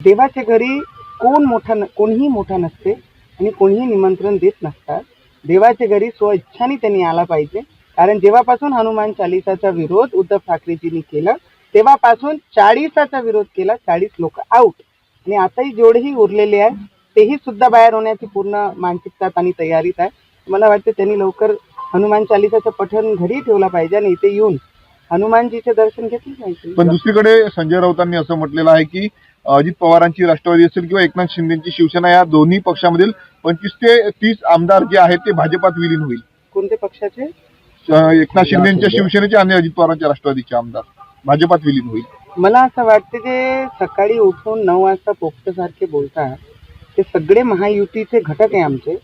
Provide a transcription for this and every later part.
देवाच्या घरी कोणीही मोठा नसते आणि कोणीही निमंत्रण देत नसतात. देवाच्या घरी स्वइच्छाने त्यांनी आला पाहिजे. कारण जेव्हापासून हनुमान चालिसाचा विरोध उद्धव ठाकरेजींनी केला तेव्हापासून 40चा विरोध केला, 40 लोक आउट. आणि आताही जेवढेही उरलेले आहेत तेही सुद्धा बाहेर होण्याची पूर्ण मानसिकता आणि तयारीत आहे. मला वाटतं त्यांनी लवकर हनुमान चालिसाचं पठण घरी ठेवला पाहिजे आणि इथे येऊन हनुमानजीचे दर्शन घेतले पाहिजे. पण दुसरीकडे संजय राऊतांनी असं म्हटलेलं आहे की अजित पवारांची राष्ट्रवादी असेल किंवा एकनाथ शिंदेची शिवसेना या दोन्ही पक्षामधील 25 ते 30 आमदार जे आहेत ते भाजपात विलीन होईल. कोणते पक्षाचे? एकनाथ शिंदेच्या शिवसेनेचे आणि अजित पवारांच्या राष्ट्रवादीचे आमदार भाजपात विलीन होईल. मला असं वाटतं जे सकाळी उठून 9 वाजता पोपटसारखे बोलतात ते सगळे महायुतीचे घटक आहे आमचे.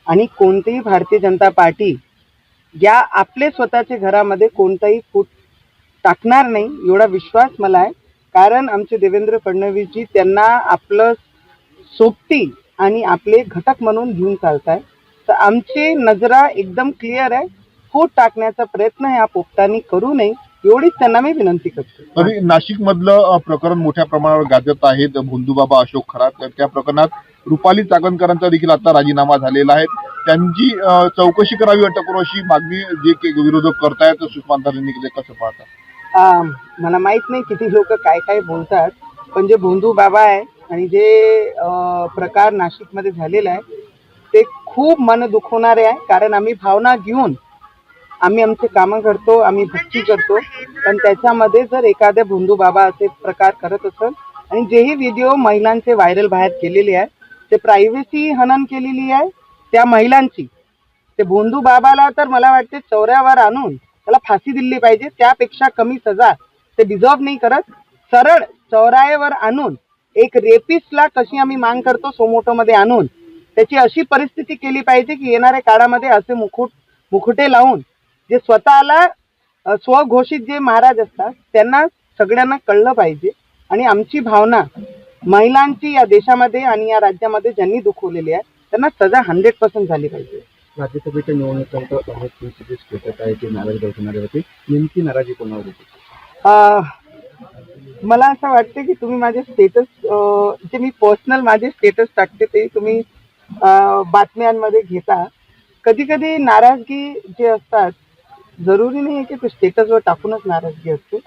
आणि कोणतीही भारतीय जनता पार्टी या आपले स्वतःच्या घरामध्ये कोणताही फूट टाकणार नाही एवढा विश्वास मला आहे. कारण आमचे देवेंद्र फडणवीसजी त्यांना आपलं सोबती आणि आपले घटक म्हणून घेऊन चालताय. तर आमची नजरा एकदम क्लिअर आहे. फूट टाकण्याचा प्रयत्न ह्या पोपटांनी करू नये एवढीच त्यांना मी विनंती करतो. तरी नाशिक मधलं प्रकरण मोठ्या प्रमाणावर गाजत आहे. भोंदूबाबा अशोक खरात त्या प्रकरणात रुपाली चाकणकरांचा देखील आता राजीनामा झालेला आहे. त्यांची चौकशी करावी अटक करू अशी मागणी जे विरोधक करतायत सुषमा अंधारेंनी कसं पाहता? मला माहित नाही किती लोक काय काय बोलतात, पण जे भोंदू बाबा आहे आणि जे प्रकार नाशिकमध्ये झालेला आहे ते खूप मन दुखवणारे आहे. कारण आम्ही भावना घेऊन आम्ही आमचे कामं करतो, आम्ही भक्ती करतो, पण त्याच्यामध्ये जर एखाद्या भोंदू बाबा असे प्रकार करत असेल आणि जेही व्हिडिओ महिलांचे व्हायरल बाहेर केलेले आहे ते प्रायव्हसी हनन केलेली आहे त्या महिलांची. ते भोंदू बाबाला तर मला वाटते चौऱ्यावर आणून त्याला फाशी दिली पाहिजे. त्यापेक्षा कमी सजा ते डिझर्व नाही करत. सरळ चौरायावर आणून एक रेपिस्टला कशी आम्ही मांग करतो सोमोटोमध्ये आणून त्याची अशी परिस्थिती केली पाहिजे की येणाऱ्या काळामध्ये असे मुकुटे लावून जे स्वतःला स्वघोषित जे महाराज असतात त्यांना सगळ्यांना कळलं पाहिजे. आणि आमची भावना महिलांची या देशामध्ये आणि या राज्यामध्ये ज्यांनी दुखवलेली आहे त्यांना सजा 100% झाली पाहिजे. राज्यसभेच्या निवडणुकीत तुमची स्टेटस आहे ती नाराजी दर्शवणारी होती, नेमकी नाराजी कोणावर होती? मला असं वाटतं की तुम्ही माझे स्टेटस जे मी पर्सनल माझे स्टेटस टाकते ते तुम्ही बातम्यांमध्ये घेता. कधी कधी नाराजगी जे असतात जरुरी नाही आहे की ते स्टेटसवर टाकूनच नाराजगी असते.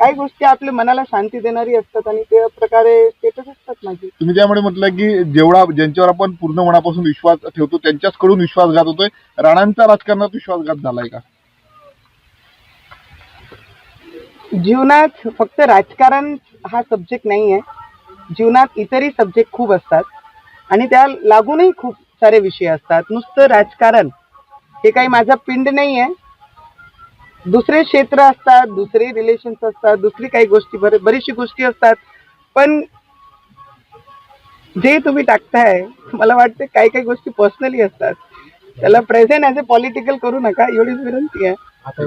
काही गोष्टी आपल्या मनाला शांती देणारी असतात आणि त्या प्रकारे स्टेटस असतात माझे. तुम्ही त्यामुळे म्हटलं की ज्यांच्यावर आपण पूर्ण मनापासून विश्वास ठेवतो त्यांच्याचकडून विश्वासघात होतोय. राणांचा राजकारणात विश्वासघात झालाय का? जीवनात फक्त राजकारण हा सब्जेक्ट नाही आहे. जीवनात इतरही सब्जेक्ट खूप असतात आणि त्या लागूनही खूप सारे विषय असतात. नुसतं राजकारण हे काही माझा पिंड नाही आहे. दुसरे क्षेत्र असतात, दुसरे रिलेशन्स असतात, दुसरी काही गोष्टी बरीचशी गोष्टी असतात. पण जे तुम्ही टाकताय मला वाटतं काही काही गोष्टी पर्सनली असतात. त्याला प्रेझेंट ॲज अ पॉलिटिकल करू नका एवढीच विनंती आहे. आता